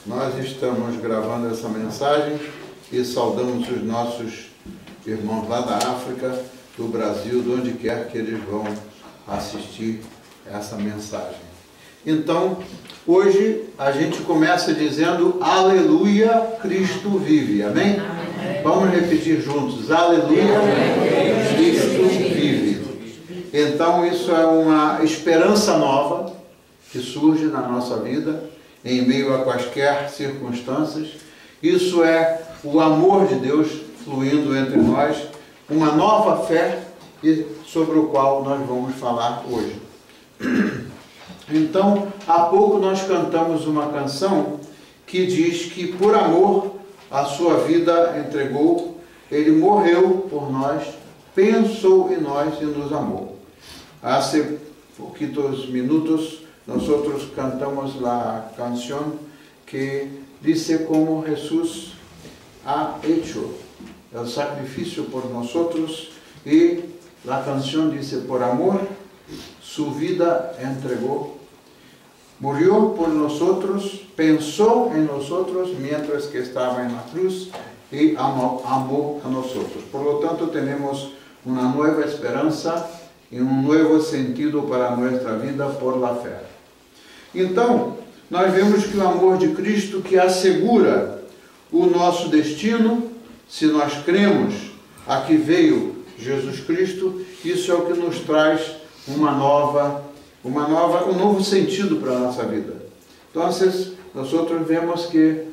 Nós estamos gravando essa mensagem e saudamos os nossos irmãos lá da África, do Brasil, de onde quer que eles vão assistir essa mensagem. Então, hoje a gente começa dizendo Aleluia, Cristo vive. Amém? Amém. Vamos repetir juntos. Aleluia, Cristo vive. Então, isso é uma esperança nova que surge na nossa vida, em meio a quaisquer circunstâncias. Isso é o amor de Deus fluindo entre nós, uma nova fé sobre o qual nós vamos falar hoje. Então, há pouco nós cantamos uma canção que diz que por amor a sua vida entregou, ele morreu por nós, pensou em nós e nos amou. Há pouquitos minutos nosotros cantamos a canción que dice como Jesús ha hecho el sacrificio por nosotros, y la canción dice: por amor su vida entregó, murió por nosotros, pensó en nosotros mientras que estaba en la cruz y amó a nosotros. Por lo tanto, tenemos una nueva esperanza e um novo sentido para a nossa vida por la fé. Então, nós vemos que o amor de Cristo que assegura o nosso destino, se nós cremos a que veio Jesus Cristo, isso é o que nos traz um novo sentido para a nossa vida. Então, nós vemos que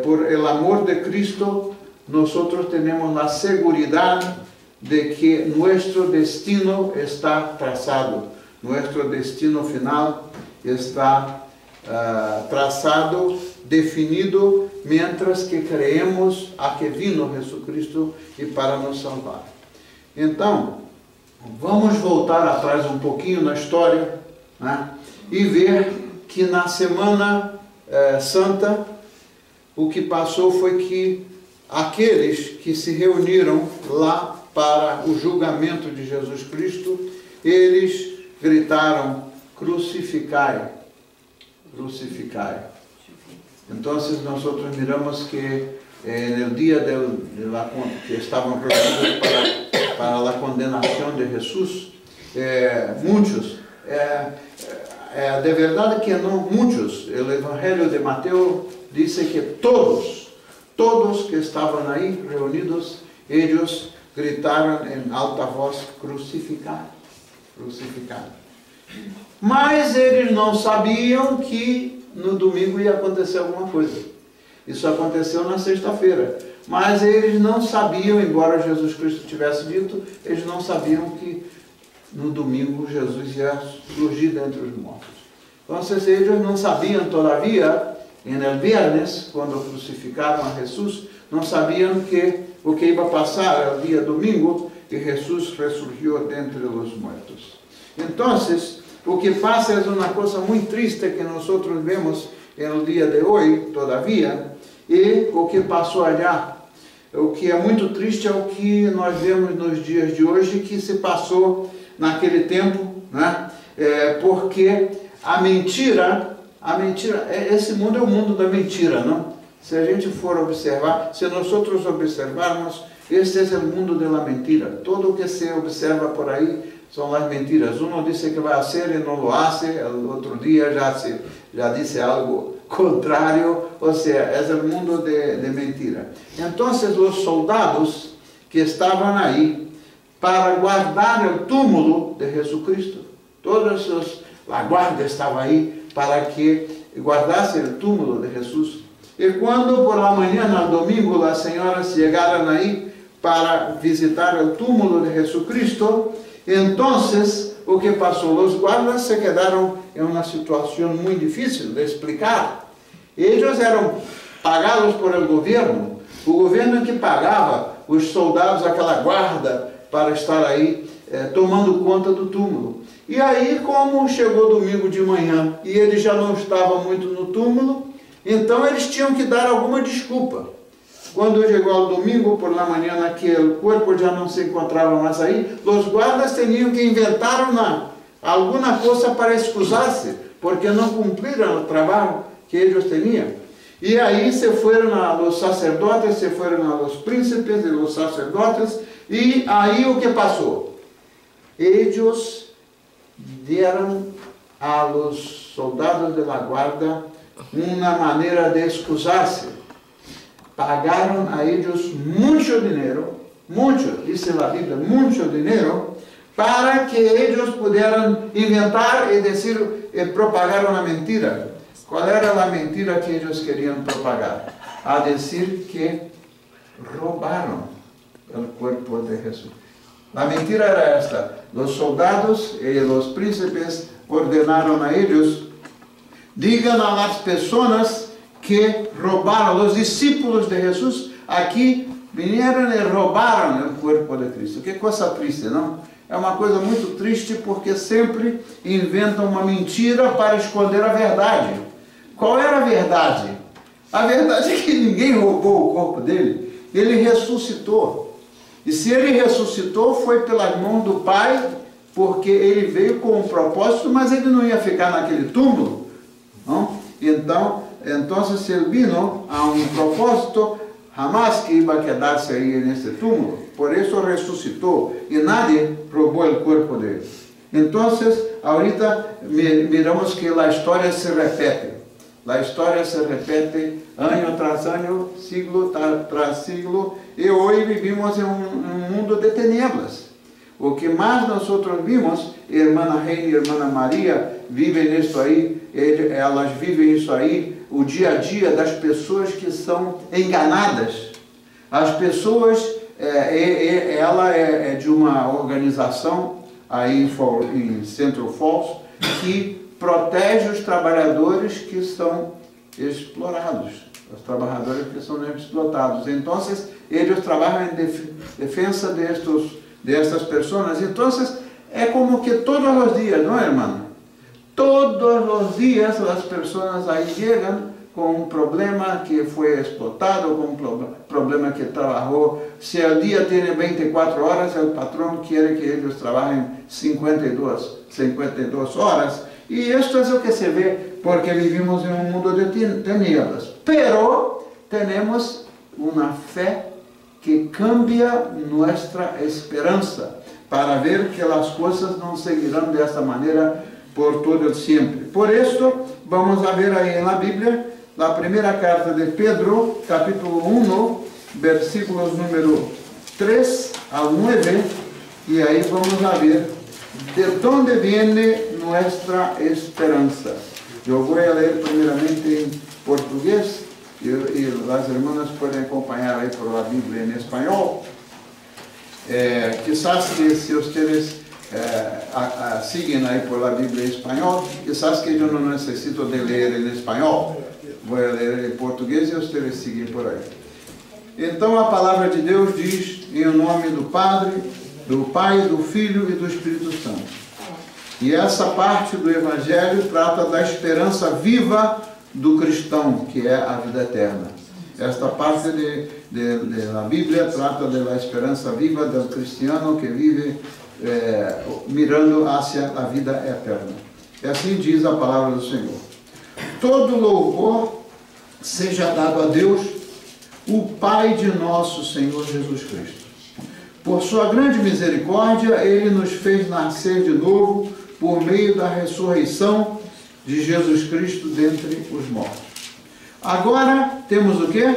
por el amor de Cristo, nós temos a segurança de que nuestro destino está trazado, nuestro destino final está trazado, definido, mientras que creemos a que vino Jesucristo e para nos salvar. Então, vamos voltar atrás um pouquinho na história, né, e ver que na Semana Santa, o que passou foi que aqueles que se reuniram lá para o julgamento de Jesus Cristo, eles gritaram: crucificai, crucificai. Então, nós miramos que no dia que estavam reunidos para a condenação de Jesus, muitos, de verdade que não muitos, o Evangelho de Mateus diz que todos que estavam aí reunidos, eles gritaram em alta voz: crucificar, crucificar. Mas eles não sabiam que no domingo ia acontecer alguma coisa. Isso aconteceu na sexta-feira. Mas eles não sabiam, embora Jesus Cristo tivesse dito, eles não sabiam que no domingo Jesus ia surgir dentre os mortos. Então, eles não sabiam, todavia, no viernes, quando crucificaram a Jesus, não sabiam que o que ia passar o dia domingo, que Jesus ressurgiu dentre os mortos. Então, o que passa é uma coisa muito triste que nós vemos no dia de hoje, todavia, e o que passou allá. O que é muito triste é o que nós vemos nos dias de hoje, que se passou naquele tempo, né? Porque a mentira, esse mundo é o mundo da mentira, não? Se a gente for observar, se nós observarmos, este é o mundo da mentira. Todo o que se observa por aí são as mentiras. Um disse que vai fazer e não lo hace, o outro dia já disse algo contrário, ou seja, é o mundo de mentira. Então, os soldados que estavam aí para guardar o túmulo de Jesus Cristo, a guarda estava aí para que guardasse o túmulo de Jesus. E quando por la manhã, no domingo, as senhoras chegaram aí para visitar o túmulo de Jesus Cristo, então, o que passou? Os guardas se quedaram em uma situação muito difícil de explicar. Eles eram pagados por o governo que pagava os soldados, aquela guarda, para estar aí tomando conta do túmulo. E aí, como chegou domingo de manhã e eles já não estavam muito no túmulo, então eles tinham que dar alguma desculpa. Quando chegou ao domingo por la manhã, que o corpo já não se encontrava mais aí, os guardas tinham que inventar alguma coisa para excusar-se, porque não cumpriram o trabalho que eles tinham. Y ahí se fueron a los sacerdotes, se fueron a los príncipes de los sacerdotes, y ahí o que pasó. Ellos dieron a los soldados de la guardia una manera de excusarse. Pagaron a ellos mucho dinero, mucho, dice la Biblia, mucho dinero, para que ellos pudieran inventar y decir, propagar una mentira. ¿Cuál era la mentira que ellos querían propagar? A decir que robaron el cuerpo de Jesús. La mentira era esta: los soldados y los príncipes ordenaron a ellos, digan a las personas que robaron, los discípulos de Jesús, aquí vinieron y robaron el cuerpo de Cristo. Que coisa triste, não? É uma coisa muito triste, porque sempre inventam uma mentira para esconder a verdade. Qual era a verdade? A verdade é que ninguém roubou o corpo dele, ele ressuscitou. E se ele ressuscitou, foi pelas mãos do Pai, porque ele veio com um propósito, mas ele não ia ficar naquele túmulo, não? Então, se ele vino a um propósito, jamás que iba a quedar-se aí nesse túmulo. Por isso ressuscitou e nadie roubou o corpo dele. Então, ahorita miramos que a história se repete. A história se repete ano tras ano, siglo tras siglo, e hoje vivimos em um mundo de tinieblas. O que mais nós vimos, irmã Reina e irmã Maria vivem isso aí, elas vivem isso aí, o dia a dia das pessoas que são enganadas. As pessoas, ela é de uma organização aí em Central Falls, que protege os trabalhadores que são explorados, os trabalhadores que são explotados. Então, eles trabalham em defesa destas pessoas. Então, é como que todos os dias, não é, irmão? Todos os dias as pessoas aí chegam com um problema que foi explotado, com um problema que trabalhou. Se o dia tem 24 horas, o patrão quer que eles trabalhem 52 horas. E isto é o que se vê, porque vivimos em um mundo de tinieblas. Pero temos uma fé que cambia nossa esperança, para ver que as coisas não seguirão desta maneira por todo sempre. Por isso, vamos a ver aí na Bíblia, na primeira carta de Pedro, capítulo 1, versículos número 3 ao 9, e aí vamos a ver de onde vem nossa esperança. Eu vou ler primeiramente em português, e as irmãs podem acompanhar aí por a Bíblia em espanhol. Quizás que se vocês siguen aí por a Bíblia em espanhol, quizás que eu não necessito de ler em espanhol, vou ler em português e vocês seguem por aí. Então a palavra de Deus diz, em nome do Padre, do Pai, do Filho e do Espírito Santo. E essa parte do Evangelho trata da esperança viva do cristão, que é a vida eterna. Esta parte da Bíblia trata da esperança viva do cristiano que vive mirando hacia a vida eterna. E assim diz a palavra do Senhor. Todo louvor seja dado a Deus, o Pai de nosso Senhor Jesus Cristo. Por sua grande misericórdia, Ele nos fez nascer de novo por meio da ressurreição de Jesus Cristo dentre os mortos. Agora temos o quê?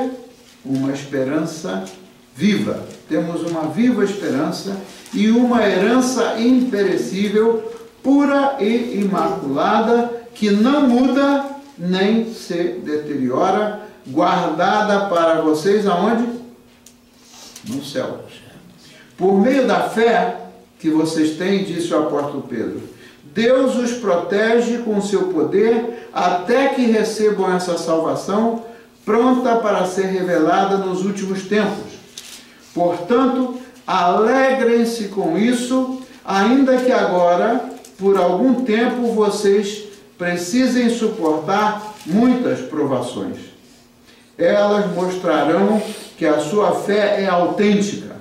Uma esperança viva. Temos uma viva esperança e uma herança imperecível, pura e imaculada, que não muda nem se deteriora, guardada para vocês aonde? No céu. Por meio da fé que vocês têm, disse o apóstolo Pedro, Deus os protege com seu poder até que recebam essa salvação pronta para ser revelada nos últimos tempos. Portanto, alegrem-se com isso, ainda que agora, por algum tempo, vocês precisem suportar muitas provações. Elas mostrarão que a sua fé é autêntica.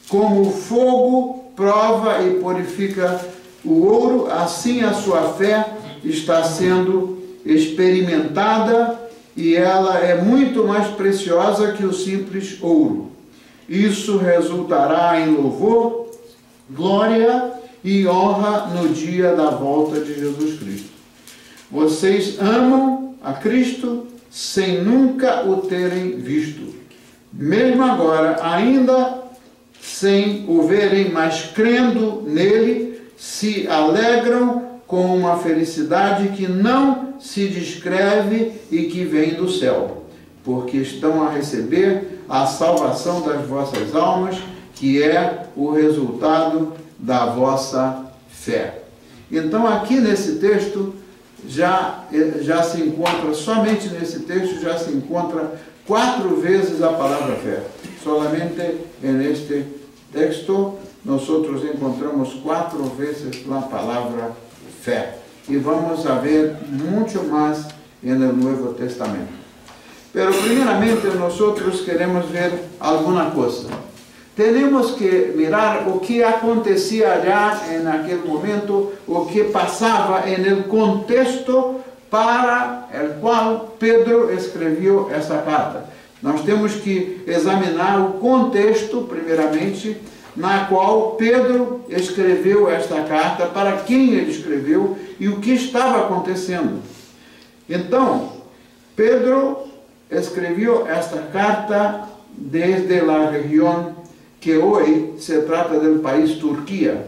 Como o fogo prova e purifica o ouro, assim a sua fé está sendo experimentada e ela é muito mais preciosa que o simples ouro. Isso resultará em louvor, glória e honra no dia da volta de Jesus Cristo. Vocês amam a Cristo sem nunca o terem visto. Mesmo agora, ainda sem o verem, mas crendo nele, se alegram com uma felicidade que não se descreve e que vem do céu, porque estão a receber a salvação das vossas almas, que é o resultado da vossa fé. Então, aqui nesse texto, já se encontra, somente nesse texto, já se encontra 4 vezes a palavra fé. Solamente neste texto, nós encontramos 4 vezes a palavra fé. E vamos a ver muito mais no Novo Testamento. Pero primeiramente, nós queremos ver alguma coisa. Temos que mirar o que acontecia já naquele momento, o que passava no contexto para o qual Pedro escreveu essa carta. Nós temos que examinar o contexto, primeiramente, na qual Pedro escreveu esta carta, para quem ele escreveu e o que estava acontecendo. Então, Pedro escreveu esta carta desde a região que hoje se trata do país Turquia,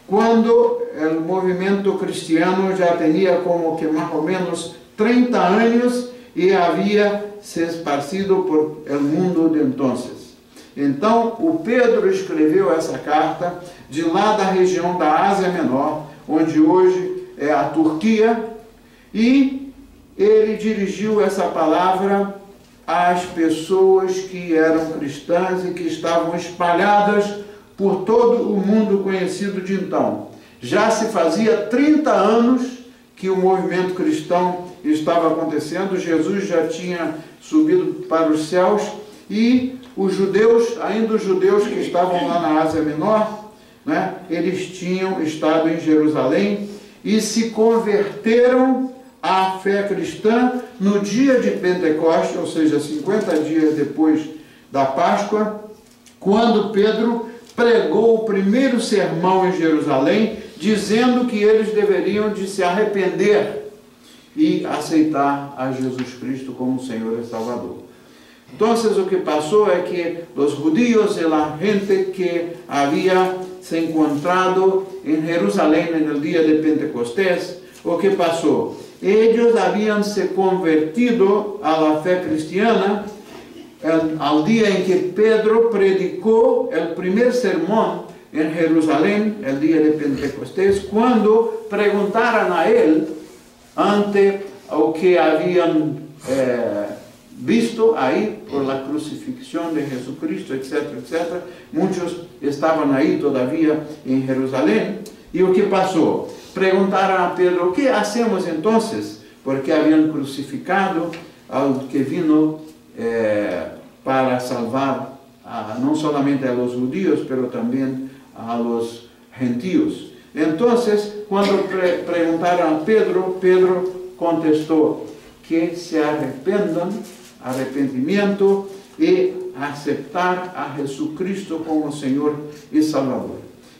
quando o movimento cristiano já tinha como que mais ou menos 30 anos e havia se esparcido por el mundo de entonces. Então, o Pedro escreveu essa carta de lá da região da Ásia Menor, onde hoje é a Turquia, e ele dirigiu essa palavra às pessoas que eram cristãs e que estavam espalhadas por todo o mundo conhecido de então. Já se fazia 30 anos que o movimento cristão estava acontecendo, Jesus já tinha subido para os céus e os judeus, ainda os judeus que estavam lá na Ásia Menor, né, eles tinham estado em Jerusalém e se converteram à fé cristã no dia de Pentecostes, ou seja, 50 dias depois da Páscoa, quando Pedro pregou o primeiro sermão em Jerusalém, dizendo que eles deveriam de se arrepender e aceitar a Jesus Cristo como Senhor e Salvador. Então, o que passou é que os judíos e a gente que havia se encontrado em Jerusalém no dia de Pentecostés, o que passou? Eles haviam se convertido à fé cristiana ao dia em que Pedro predicou o primeiro sermão em Jerusalém, o dia de Pentecostés, quando perguntaram a ele, ante o que haviam visto aí por a crucifixão de Jesucristo, etc., etc. Muitos estavam aí todavia em Jerusalém. E o que passou? Perguntaram a Pedro, o que hacemos então? Porque haviam crucificado ao que vino para salvar não somente a los judíos, mas também a los gentios. Então, quando perguntaram a Pedro, Pedro contestou que se arrependam, arrependimento e aceitar a Jesucristo como Senhor e Salvador.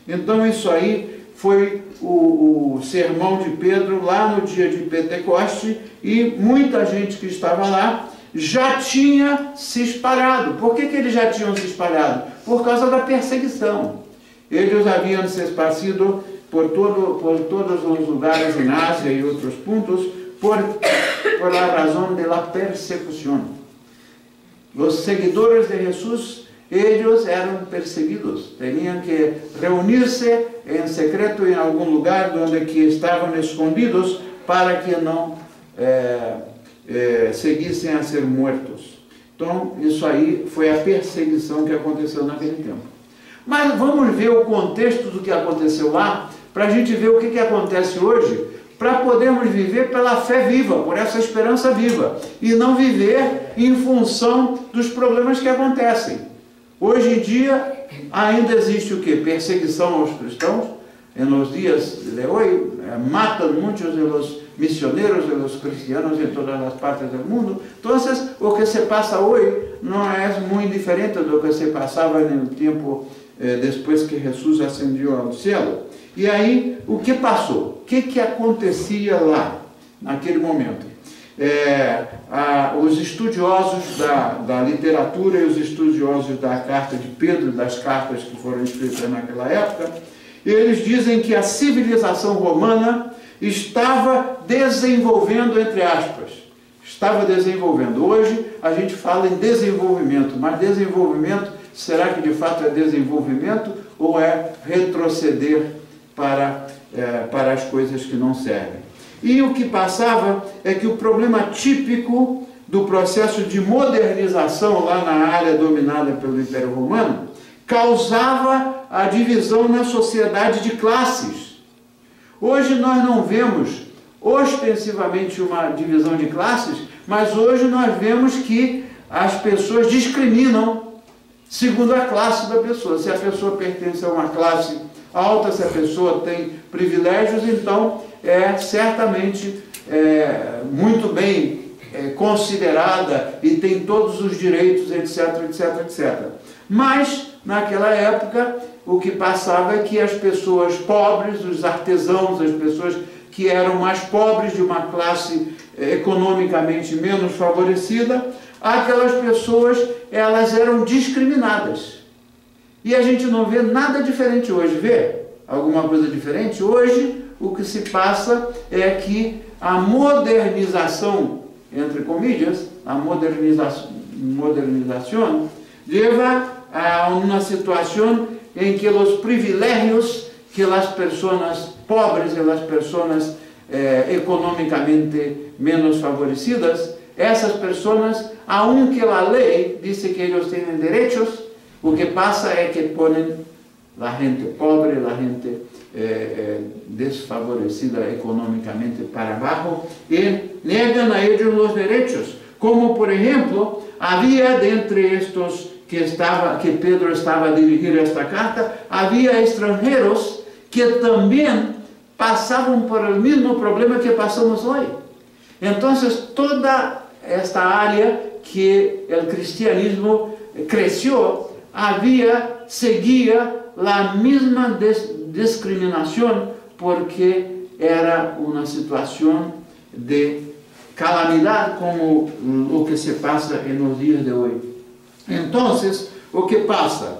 Então, isso aí foi o sermão de Pedro lá no dia de Pentecostes, e muita gente que estava lá já tinha se espalhado. Por que eles já tinham se espalhado? Por causa da perseguição. Eles haviam se esparcido por todos os lugares em Ásia e outros pontos por a razão da persecução. Os seguidores de Jesus, eles eram perseguidos, tinham que reunir-se em secreto em algum lugar onde que estavam escondidos para que não seguissem a ser mortos. Então, isso aí foi a perseguição que aconteceu naquele tempo. Mas vamos ver o contexto do que aconteceu lá, para a gente ver o que acontece hoje, para podermos viver pela fé viva, por essa esperança viva, e não viver em função dos problemas que acontecem. Hoje em dia, ainda existe o quê? Perseguição aos cristãos. Nos dias de hoje, matam muitos misioneros, de los cristianos en todas las partes del mundo. Entonces, lo que se pasa hoy no es muy diferente de lo que se pasaba en el tiempo después que Jesús ascendió ao cielo. E aí, o que passou? O que acontecia lá, naquele momento? Os estudiosos da literatura e os estudiosos da carta de Pedro, das cartas que foram escritas naquela época, eles dizem que a civilização romana estava desenvolvendo, entre aspas, estava desenvolvendo. Hoje a gente fala em desenvolvimento, mas desenvolvimento, será que de fato é desenvolvimento ou é retroceder para as coisas que não servem? E o que passava é que o problema típico do processo de modernização lá na área dominada pelo Império Romano causava a divisão na sociedade de classes. Hoje nós não vemos ostensivamente uma divisão de classes, mas hoje nós vemos que as pessoas discriminam segundo a classe da pessoa. Se a pessoa pertence a uma classe alta, se a pessoa tem privilégios, então é certamente muito bem considerada e tem todos os direitos, etc, etc, etc. Mas, naquela época, o que passava é que as pessoas pobres, os artesãos, as pessoas que eram mais pobres, de uma classe economicamente menos favorecida, aquelas pessoas, elas eram discriminadas. E a gente não vê nada diferente hoje, vê? Alguma coisa diferente? Hoje, o que se passa é que a modernização, entre comillas, a modernização leva a uma situação em que os privilégios que as pessoas pobres e as pessoas economicamente menos favorecidas, essas pessoas, aunque a lei diz que eles têm direitos, o que passa é que põem a gente pobre, a gente desfavorecida economicamente para abaixo e negam a eles os direitos. Como, por exemplo, havia dentre estes que Pedro estava a dirigir esta carta, havia estrangeiros que também passavam por o mesmo problema que passamos hoje. Então, toda esta área que o cristianismo cresceu, seguia a mesma discriminação, porque era uma situação de calamidade como o que se passa nos dias de hoje. Então, o que passa?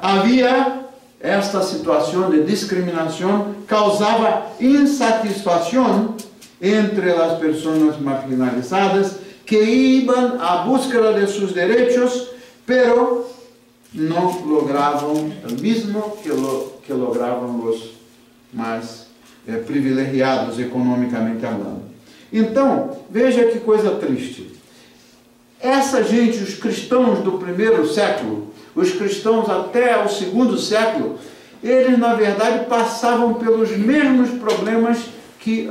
Havia esta situação de discriminação, causava insatisfação entre as pessoas marginalizadas que iam à busca de seus direitos, pero não logravam o mesmo que logravam os mais privilegiados economicamente falando. Então, veja que coisa triste. Essa gente, os cristãos do primeiro século, os cristãos até o segundo século, eles na verdade passavam pelos mesmos problemas que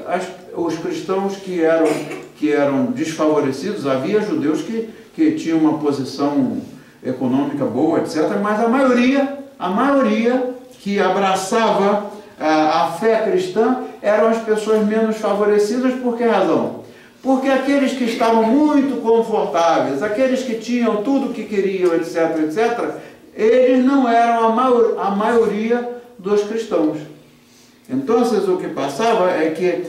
os cristãos que eram desfavorecidos. Havia judeus que tinham uma posição econômica boa, etc., mas a maioria que abraçava a fé cristã eram as pessoas menos favorecidas. Por que razão? Porque aqueles que estavam muito confortáveis, aqueles que tinham tudo o que queriam, etc., etc., eles não eram a maioria dos cristãos. Então, o que passava é que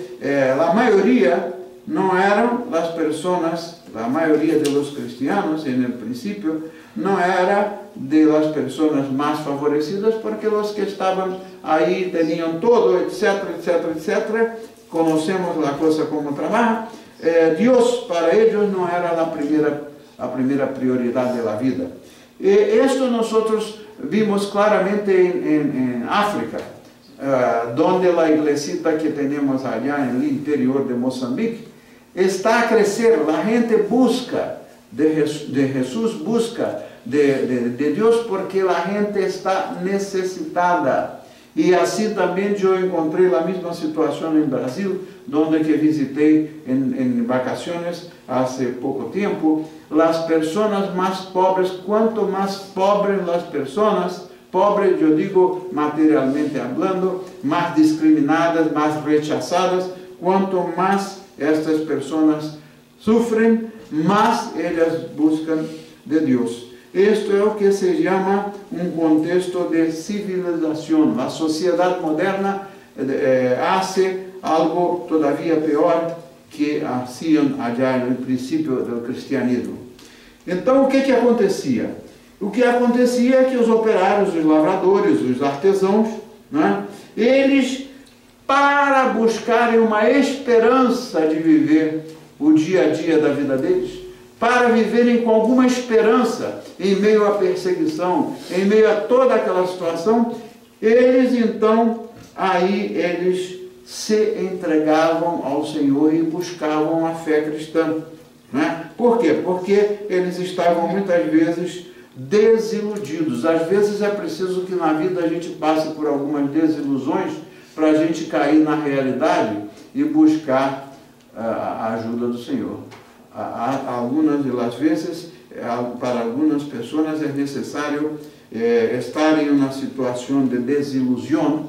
a maioria não eram as pessoas, a maioria dos cristianos, no princípio, não era de las pessoas mais favorecidas, porque os que estavam aí tinham todo, etc., etc., etc., conhecemos a coisa como trabalho. Deus para eles não era a primeira prioridade da vida. E isto nós vimos claramente em África, onde a iglesita que temos allá no interior de Moçambique está a crescer. A gente busca de Jesus, busca de Deus, porque a gente está necessitada. E assim também eu encontrei a mesma situação em Brasil, onde que visitei em vacações há pouco tempo. As pessoas mais pobres, quanto mais pobres as pessoas, pobres, eu digo materialmente falando, mais discriminadas, mais rechazadas, quanto más estas pessoas sofrem, más elas buscam de Deus. Isto é o que se chama um contexto de civilização. A sociedade moderna hace algo todavía pior que hacían allá no princípio do cristianismo. Então, o que acontecia? O que acontecia é que os operários, os lavradores, os artesãos, né, eles, para buscarem uma esperança de viver o dia a dia da vida deles, para viverem com alguma esperança em meio à perseguição, em meio a toda aquela situação, eles então, aí eles se entregavam ao Senhor e buscavam a fé cristã. Né? Por quê? Porque eles estavam muitas vezes desiludidos. Às vezes é preciso que na vida a gente passe por algumas desilusões para a gente cair na realidade e buscar a ajuda do Senhor. Algumas das vezes, para algumas pessoas é necessário estar em uma situação de desilusão,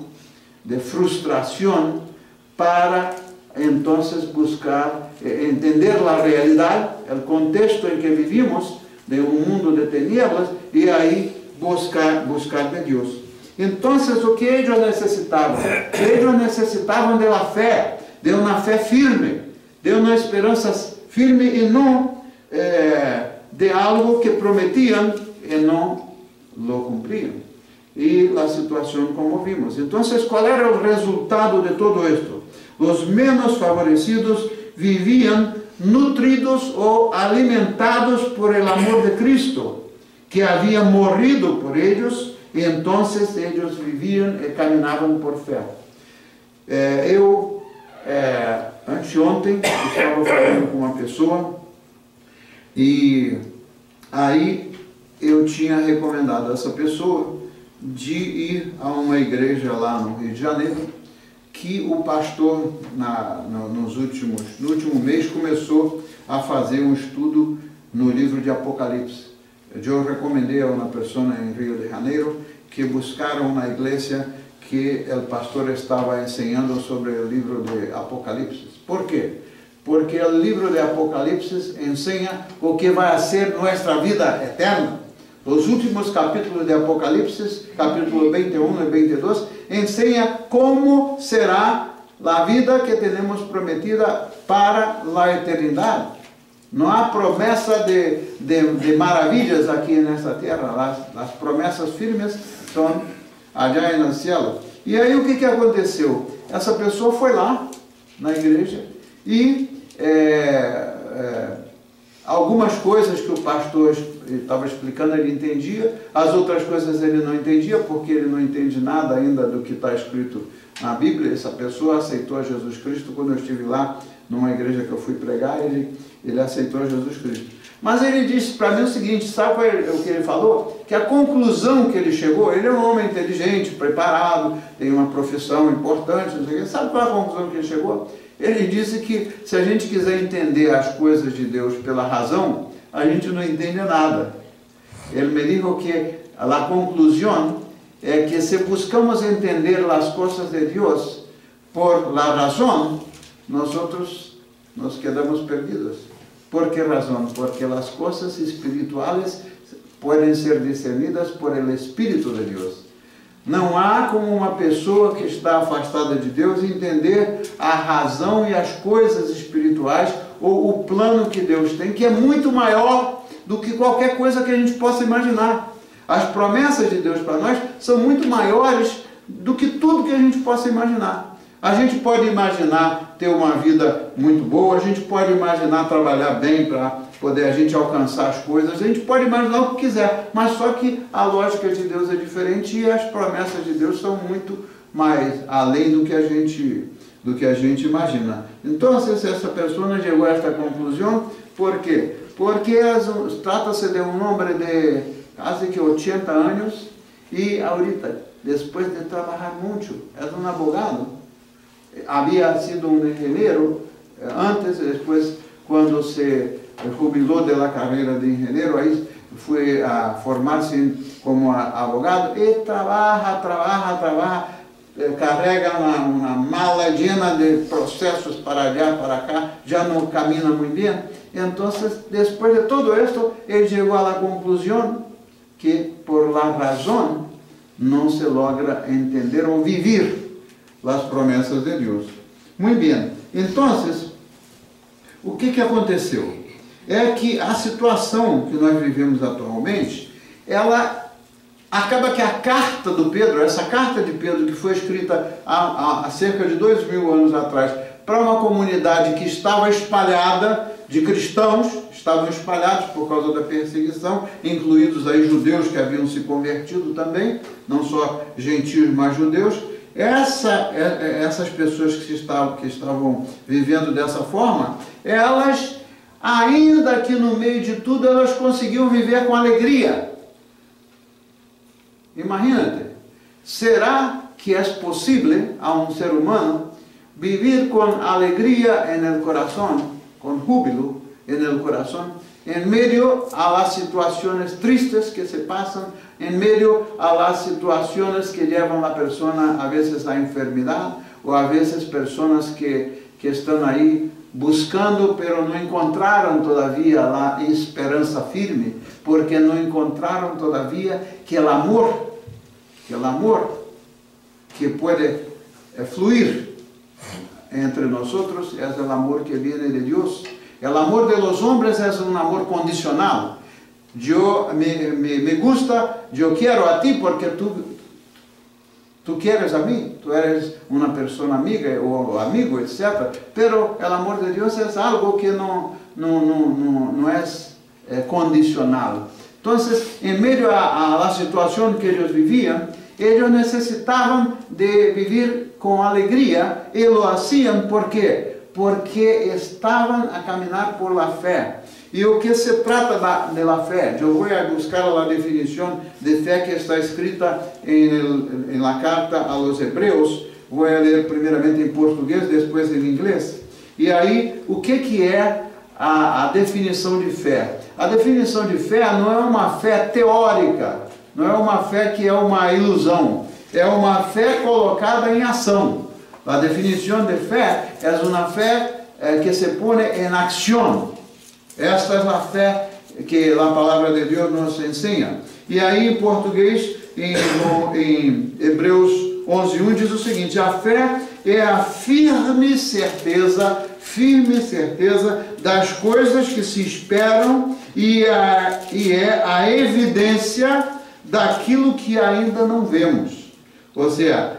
de frustração, para então buscar entender a realidade, o contexto em que vivimos, de um mundo de tinieblas, e aí buscar de Deus. Então, o que eles necessitavam? Eles necessitavam de uma fé firme, de uma esperança firme e não de algo que prometiam e não lo cumpriam. E a situação como vimos. Então, qual era o resultado de todo isto? Os menos favorecidos viviam nutridos ou alimentados por el amor de Cristo, que havia morrido por eles, e então eles viviam e caminavam por fé. Anteontem estava falando com uma pessoa e aí eu tinha recomendado a essa pessoa de ir a uma igreja lá no Rio de Janeiro, que o pastor no último mês começou a fazer um estudo no livro de Apocalipse. Eu recomendei a uma pessoa em Rio de Janeiro que buscaram na igreja que o pastor estava ensinando sobre o livro de Apocalipse. Por quê? Porque o livro de Apocalipse ensina o que vai ser nossa vida eterna. Os últimos capítulos de Apocalipse, capítulo 21 e 22, ensina como será a vida que temos prometida para a eternidade. Não há promessa de maravilhas aqui nesta terra. As promessas firmes são allá no céu. E aí o que aconteceu? Essa pessoa foi lá na igreja e algumas coisas que o pastor estava explicando ele entendia, as outras coisas ele não entendia, porque ele não entende nada ainda do que está escrito na Bíblia. Essa pessoa aceitou a Jesus Cristo quando eu estive lá numa igreja que eu fui pregar, ele aceitou a Jesus Cristo. Mas ele disse para mim o seguinte, sabe o que ele falou? Que a conclusão que ele chegou, ele é um homem inteligente, preparado, tem uma profissão importante, não sei o quê. Sabe qual é a conclusão que ele chegou? Ele disse que se a gente quiser entender as coisas de Deus pela razão, a gente não entende nada. Ele me disse que a conclusão é que se buscamos entender as coisas de Deus por la razão, nós nos quedamos perdidos. ¿Por que razão? Porque as coisas espirituais podem ser discernidas por el Espírito de Deus. Não há como uma pessoa que está afastada de Deus entender a razão e as coisas espirituais ou o plano que Deus tem, que é muito maior do que qualquer coisa que a gente possa imaginar. As promessas de Deus para nós são muito maiores do que tudo que a gente possa imaginar. A gente pode imaginar ter uma vida muito boa, a gente pode imaginar trabalhar bem para poder a gente alcançar as coisas, a gente pode imaginar o que quiser, mas só que a lógica de Deus é diferente e as promessas de Deus são muito mais além do que a gente imagina. Então, essa pessoa chegou a esta conclusão, por quê? Porque trata-se de um homem de quase que 80 anos e ahorita, depois de trabalhar muito, é um advogado. Havia sido um engenheiro antes, depois, quando se jubilou da carreira de engenheiro, aí foi a formar-se como advogado e trabalha carrega uma mala llena de processos para allá, para acá, já não camina muito bem. Então, depois de todo esto, ele chegou à conclusão que, por la razão, não se logra entender ou viver as promessas de Deus. Muito bem. Então, o que aconteceu? É que a situação que nós vivemos atualmente, ela acaba que a carta do Pedro, essa carta de Pedro que foi escrita há cerca de 2000 anos atrás, para uma comunidade que estava espalhada, de cristãos, estavam espalhados por causa da perseguição, incluídos aí judeus que haviam se convertido também, não só gentios, mas judeus. Essas pessoas que estavam vivendo dessa forma, elas, ainda que no meio de tudo, elas conseguiam viver com alegria. Imagínate, será que é possível a um ser humano viver com alegria no coração, com júbilo no coração, em meio a las situações tristes que se passam, em meio a las situações que levam a pessoa a vezes à enfermidade, ou a vezes pessoas que estão aí buscando, pero não encontraram todavia a esperança firme, porque não encontraram todavia que o amor que pode fluir entre nós é o amor que vem de Deus. O amor de los hombres é um amor condicional. Eu me gusta, eu quero a ti porque tu queres a mim, tu eres uma pessoa amiga ou amigo, etc. Pero o amor de Deus é algo que não é condicional. Então, em meio à situação que eles viviam, eles necessitavam de viver com alegria e lo hacían, ¿por quê? Porque estavam a caminhar por la fé. E o que se trata de la fé? Eu vou buscar a definição de fé que está escrita em la carta a los Hebreus. Vou ler primeiramente em português, depois em inglês. E aí, o que é a definição de fé? A definição de fé não é uma fé teórica, não é uma fé que é uma ilusão, é uma fé colocada em ação. A definição de fé é uma fé que se põe em ação. Esta é a fé que a palavra de Deus nos ensina. E aí em português, em Hebreus 11:1 diz o seguinte: a fé é a firme certeza das coisas que se esperam e é a evidência daquilo que ainda não vemos. Ou seja,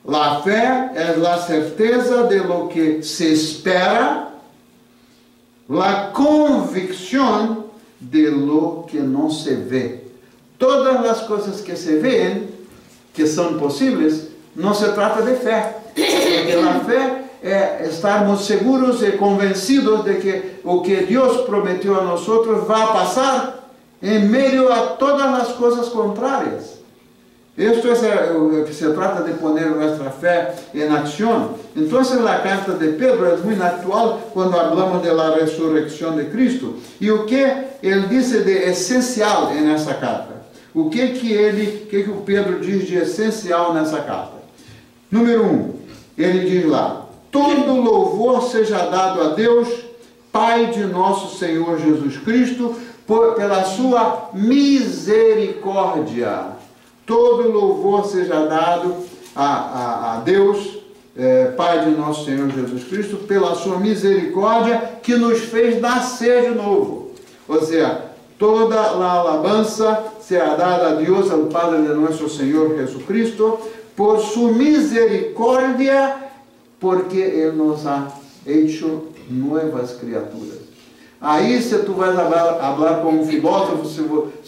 a fé é a certeza de lo que se espera, a convicção de lo que não se vê. Todas as coisas que se veem, que são possíveis, não se trata de fé. Porque a fé é estarmos seguros e convencidos de que o que Deus prometeu a nós vai passar em meio a todas as coisas contrárias. Isto é o que se trata de poner nossa fé em ação. Então, a carta de Pedro é muito atual quando falamos da ressurreição de Cristo. E o que ele disse de essencial nessa carta? O que o Pedro diz de essencial nessa carta? Número 1, ele diz lá: todo louvor seja dado a Deus, Pai de nosso Senhor Jesus Cristo, pela sua misericórdia. Todo louvor seja dado a Deus, Pai de nosso Senhor Jesus Cristo, pela sua misericórdia que nos fez nascer de novo. Ou seja, toda a alabança será dada a Deus, ao Padre de nosso Senhor Jesus Cristo, por sua misericórdia, porque Ele nos ha hecho novas criaturas. Aí, se tu vais falar com um filósofo, se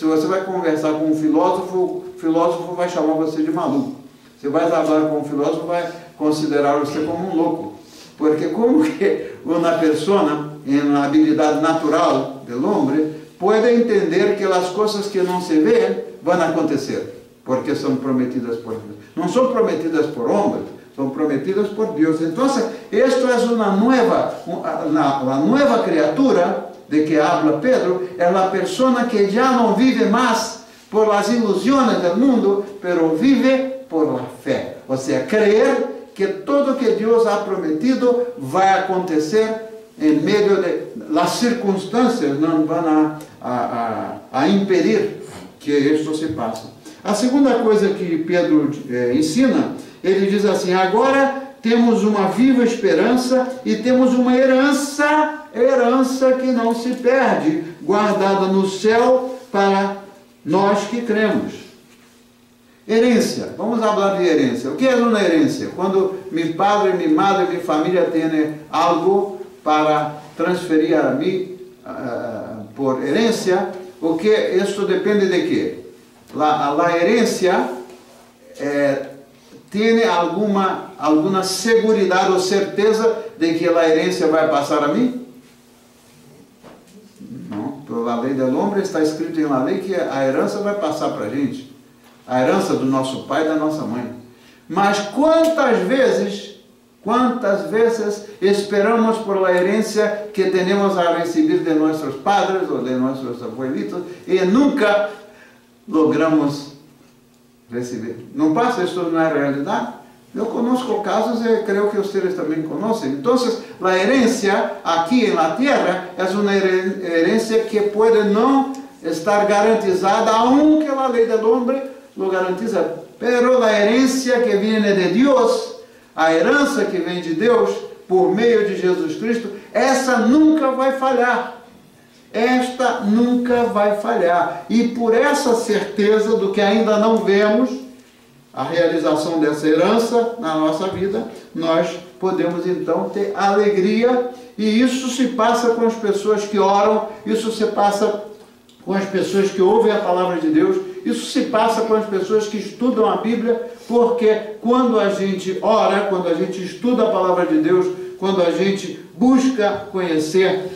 você vai conversar com um filósofo, o filósofo vai chamar você de maluco. Se vais falar com um filósofo, vai considerar você como um louco. Porque como que uma pessoa, em habilidade natural do homem, pode entender que as coisas que não se veem vão acontecer, porque são prometidas por Deus. Não são prometidas por homens, são prometidas por Deus. Então, isto é uma nova criatura de que habla Pedro, é a pessoa que já não vive mais por as ilusões do mundo, pero vive por la fé. ou seja, creer que tudo que Deus ha prometido vai acontecer em meio de... As circunstâncias não vão a impedir que isto se passe. A segunda coisa que Pedro ensina, ele diz assim: agora temos uma viva esperança e temos uma herança que não se perde, guardada no céu para nós que cremos. Herência, vamos falar de herência. O que é uma herência? Quando meu padre, minha madre, minha família têm algo para transferir a mim por herência, o que isso depende de quê? A herência tem alguma segurança ou certeza de que a herência vai passar a mim? Não, pela lei do homem está escrito em la lei que a herança vai passar para a gente. A herança do nosso pai e da nossa mãe. Mas quantas vezes esperamos por a herência que temos a receber de nossos padres ou de nossos abuelitos e nunca logramos receber? Não passa isso na realidade? Eu conosco casos e creio que vocês também conhecem. Então, a herência aqui na terra é uma herência que pode não estar garantizada, aunque a lei do homem lo garantiza, pero a herência que vem de Deus, a herança que vem de Deus por meio de Jesus Cristo, essa nunca vai falhar. Esta nunca vai falhar. E por essa certeza do que ainda não vemos, a realização dessa herança na nossa vida, nós podemos então ter alegria, e isso se passa com as pessoas que oram, isso se passa com as pessoas que ouvem a palavra de Deus, isso se passa com as pessoas que estudam a Bíblia, porque quando a gente ora, quando a gente estuda a palavra de Deus, quando a gente busca conhecer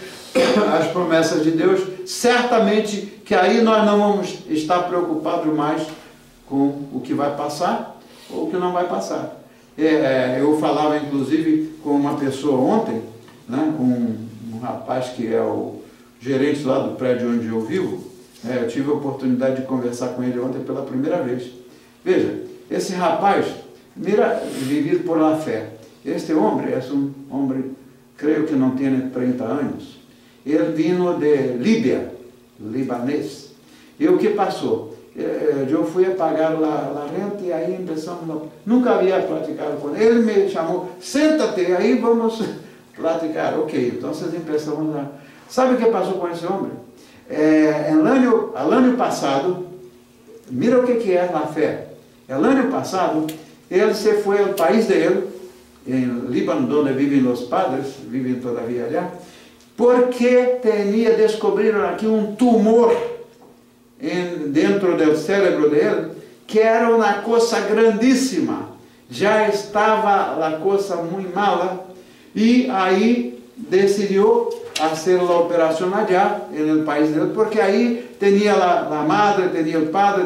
as promessas de Deus, certamente que aí nós não vamos estar preocupados mais com o que vai passar ou o que não vai passar. Eu falava inclusive com uma pessoa ontem, né, com um rapaz que é o gerente lá do prédio onde eu vivo. Eu tive a oportunidade de conversar com ele ontem pela primeira vez. Veja, esse rapaz mira viver por la fé. Este homem é um homem, creio que não tem 30 anos. Ele vindo de Líbia, libanês. E o que passou? Eu fui a pagar a renta e aí começamos. Nunca havia praticado com ele. Ele me chamou, senta-te, aí vamos praticar. Ok, então começamos a... Sabe o que passou com esse homem? Ano passado, mira o que é a fé. El ano passado, ele se foi ao país dele, em Líbano, onde vivem os padres, vivem todavia allá, porque descobriram aqui um tumor dentro do cérebro dele, que era uma coisa grandíssima. Já estava a coisa muito mala, e aí decidiu fazer a operação allá, no país dele, porque aí tinha a madre, tinha o padre,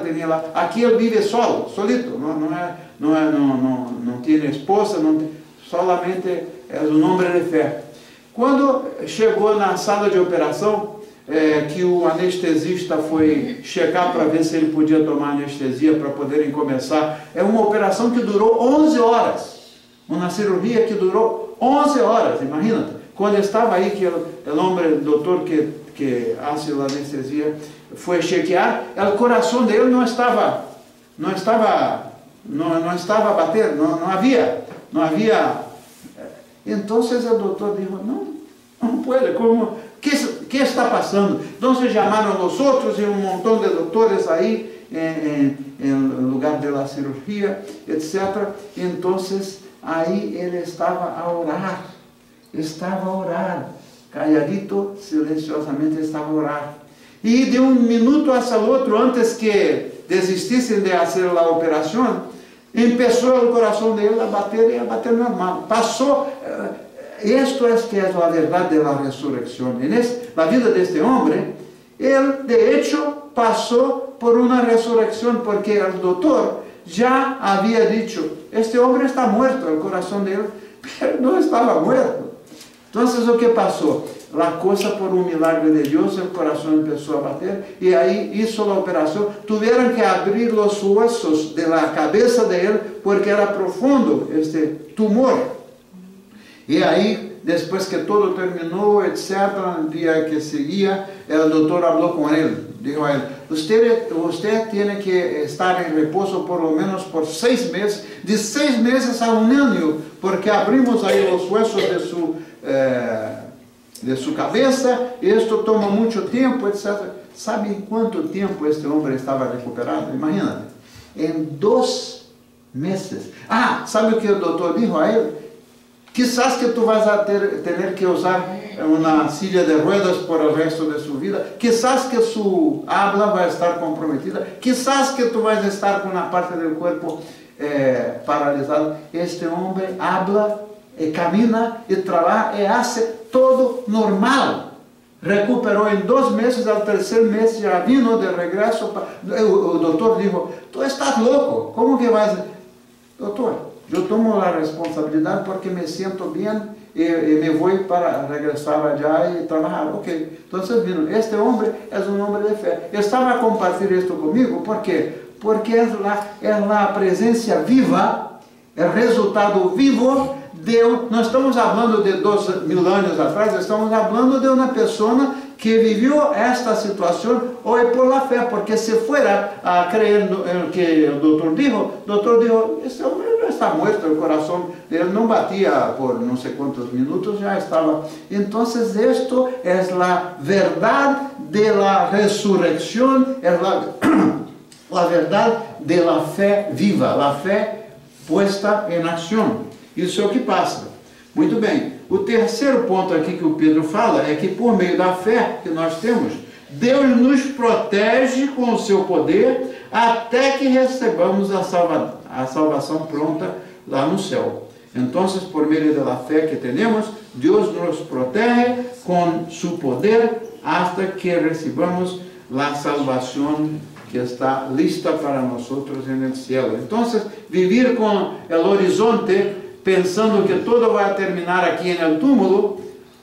aqui ele vive solito, não tem esposa, solamente é um homem de fé. Quando chegou na sala de operação, que o anestesista foi checar para ver se ele podia tomar anestesia para poderem começar, é uma operação que durou 11 horas, uma cirurgia que durou 11 horas, imagina. Quando estava aí, que o homem, doutor que faz a anestesia, foi chequear, o coração dele não estava batendo, não havia. Então o doutor disse, não pode, como, que está passando? Então chamaram os outros e um montão de doutores aí, em lugar da cirurgia, etc. Então, aí ele estava a orar, calladito, silenciosamente estava a orar. E de um minuto a outro, antes que desistissem de fazer a operação, começou o coração dele a bater normal. Passou, isto é que é a verdade da ressurreição. Na vida deste homem, ele de hecho passou por uma ressurreição, porque o doutor já havia dicho, este homem está muerto, o coração dele não estava muerto. Então, o que passou? A coisa por um milagre de Deus, o coração começou a bater, e aí hizo a operação. Tiveram que abrir os ossos da cabeça dele porque era profundo este tumor. E aí, depois que todo terminou, etc., no dia que seguia, o doutor falou com ele, dijo a ele, usted tiene que estar em repouso por lo menos por 6 meses, de 6 meses a 1 ano, porque abrimos aí os huesos de sua cabeça, e isto toma muito tempo, etc. Sabe em quanto tempo este homem estava recuperado? Imagina, em 2 meses. Ah, sabe o que o doutor disse a ele? Quizás que tu vas a ter que usar uma silla de ruedas por el resto de sua vida. Quizás que su habla vai estar comprometida. Quizás que tu vais estar com uma parte do corpo paralisado. Este homem habla, e camina, e trabalha, e hace todo normal. Recuperou em 2 meses, ao 3º mês já vino de regresso. O doutor disse, tu estás louco, como que vais? Doutor, eu tomo a responsabilidade porque me sinto bem e me vou para regressar allá e trabalhar. Ok, então vino, este homem é homem de fé. Estava a compartilhar isto comigo, por quê? Porque é a presença viva, é o resultado vivo de... Nós estamos falando de 2000 anos atrás, estamos falando de uma pessoa que viveu esta situação hoje por la fé, porque se fuera a creer no que o doutor dijo, este homem já está morto, o coração dele não batia por não sei quantos minutos, já estava. Então, isto é a verdade da ressurreição, é a verdade da fé viva, a fé puesta em ação. Isso é o que passa. Muito bem. O terceiro ponto aqui que o Pedro fala é que por meio da fé que nós temos, Deus nos protege com o seu poder até que recebamos a salvação pronta lá no céu. Então, por meio da fé que temos, Deus nos protege com seu poder hasta que recebamos a salvação que está lista para nós no céu. Então, viver com o horizonte pensando que tudo vai terminar aqui no túmulo,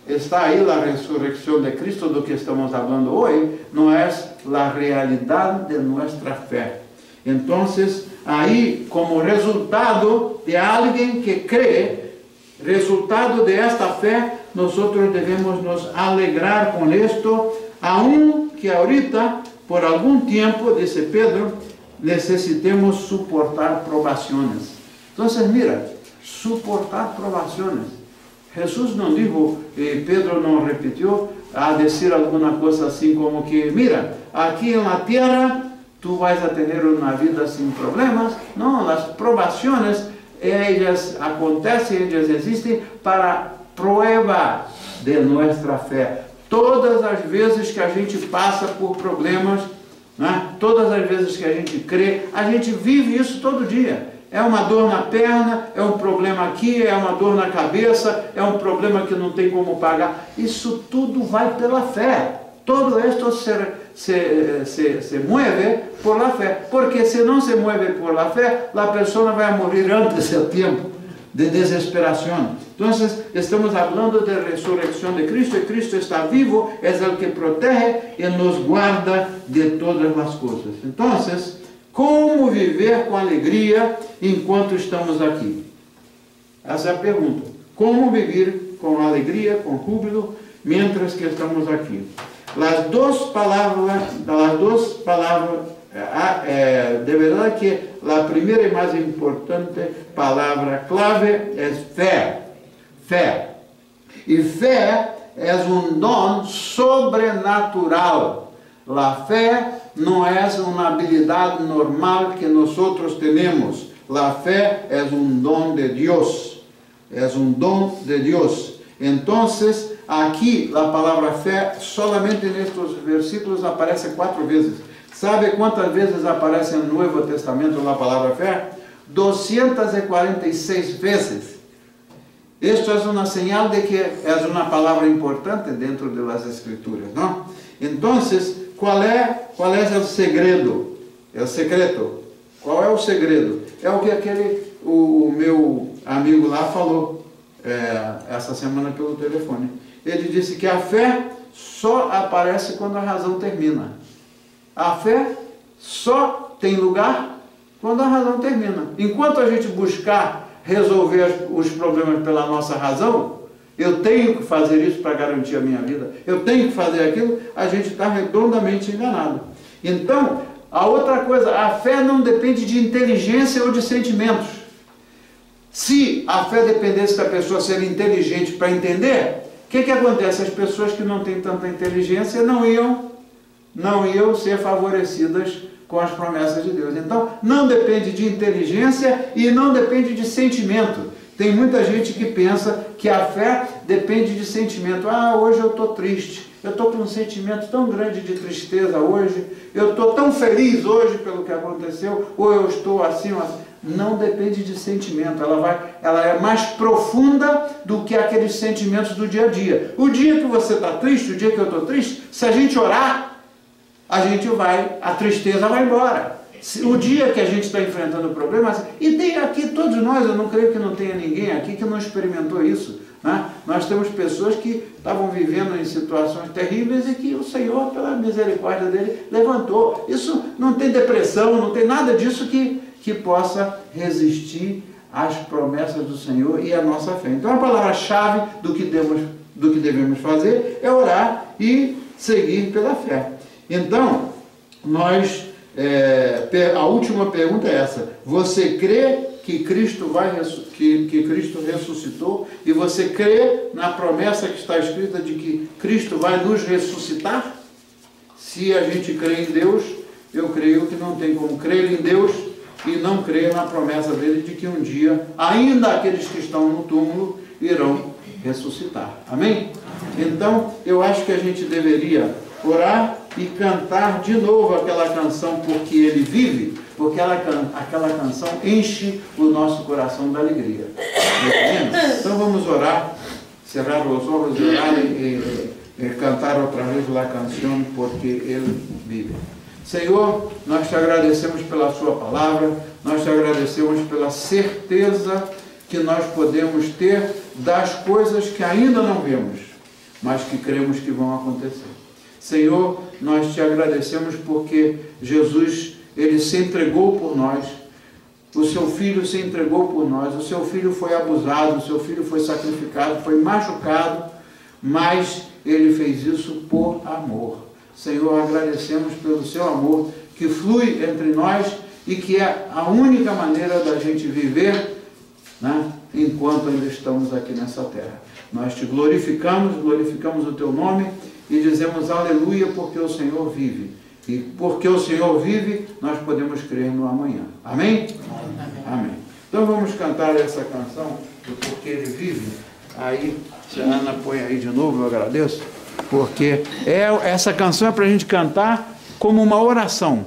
está aí a ressurreição de Cristo do que estamos falando hoje, não é a realidade de nossa fé. Então, aí, como resultado de alguém que crê, resultado de esta fé, nós devemos nos alegrar com isto, aun que ahorita, por algum tempo, disse Pedro, necessitemos suportar provações. Então, mira, suportar provações. Jesus não disse, e Pedro não repetiu, a dizer alguma coisa assim como que, mira, aqui na terra tu vais a ter uma vida sem problemas. Não, as provações, elas acontecem, elas existem para prova de nossa fé. Todas as vezes que a gente passa por problemas, né? Todas as vezes que a gente crê, a gente vive isso todo dia. É uma dor na perna, é um problema aqui, é uma dor na cabeça, é um problema que não tem como pagar. Isso tudo vai pela fé. Todo isto se mueve por la fé. Porque se não se mueve por la fé, a pessoa vai morrer antes do tempo de desesperação. Então, estamos falando de ressurreição de Cristo, e Cristo está vivo, é o que protege e nos guarda de todas as coisas. Então, como viver com alegria enquanto estamos aqui? Essa é a pergunta. Como viver com alegria, com júbilo, mientras que estamos aqui? As duas palavras, de verdade que a primeira e mais importante palavra clave é fé. Fé. E fé é dom sobrenatural. A fé não é uma habilidade normal que nós temos. A fé é dom de Deus. É dom de Deus. Então, aqui a palavra fé, solamente nestes versículos aparece 4 vezes. Sabe quantas vezes aparece no Novo Testamento a palavra fé? 246 vezes. Isto é uma señal de que é uma palavra importante dentro das Escrituras, não? Então, qual é o segredo? É o secreto. Qual é o segredo? É o que o meu amigo lá falou essa semana pelo telefone. Ele disse que a fé só aparece quando a razão termina. A fé só tem lugar quando a razão termina. Enquanto a gente buscar resolver os problemas pela nossa razão, eu tenho que fazer isso para garantir a minha vida, eu tenho que fazer aquilo, a gente está redondamente enganado. Então, a outra coisa, a fé não depende de inteligência ou de sentimentos. Se a fé dependesse da pessoa ser inteligente para entender, o que acontece? As pessoas que não têm tanta inteligência não iam ser favorecidas com as promessas de Deus. Então, não depende de inteligência e não depende de sentimento. Tem muita gente que pensa que a fé depende de sentimento. Ah, hoje eu estou triste, eu estou com um sentimento tão grande de tristeza hoje, eu estou tão feliz hoje pelo que aconteceu, ou eu estou assim. Não depende de sentimento, ela é mais profunda do que aqueles sentimentos do dia a dia. O dia que você está triste, o dia que eu estou triste, se a gente orar, a tristeza vai embora. O dia que a gente está enfrentando problemas, e tem aqui todos nós, eu não creio que não tenha ninguém aqui que não experimentou isso, né? Nós temos pessoas que estavam vivendo em situações terríveis e que o Senhor, pela misericórdia dele, levantou. Isso não tem depressão, não tem nada disso que possa resistir às promessas do Senhor e à nossa fé. Então a palavra-chave do que devemos fazer é orar e seguir pela fé. Então, a última pergunta é essa: você crê que Cristo ressuscitou, e você crê na promessa que está escrita de que Cristo vai nos ressuscitar? Se a gente crê em Deus, eu creio que não tem como crer em Deus e não crer na promessa dele de que um dia, ainda aqueles que estão no túmulo irão ressuscitar. Amém? Então, eu acho que a gente deveria orar e cantar de novo aquela canção Porque Ele Vive, porque aquela canção enche o nosso coração da alegria. Então vamos orar, cerrar os olhos e orar e cantar outra vez a canção Porque Ele Vive. Senhor, nós te agradecemos pela sua palavra, nós te agradecemos pela certeza que nós podemos ter das coisas que ainda não vemos, mas que cremos que vão acontecer. Senhor, nós te agradecemos porque Jesus, ele se entregou por nós, o seu filho se entregou por nós, o seu filho foi abusado, o seu filho foi sacrificado, foi machucado, mas ele fez isso por amor. Senhor, agradecemos pelo seu amor que flui entre nós e que é a única maneira da gente viver, né, enquanto ainda estamos aqui nessa terra. Nós te glorificamos o teu nome e dizemos aleluia porque o Senhor vive. E porque o Senhor vive, nós podemos crer no amanhã. Amém? Amém. Então vamos cantar essa canção do Porque Ele Vive. Aí, se a Ana põe aí de novo, eu agradeço. Porque essa canção é para a gente cantar como uma oração.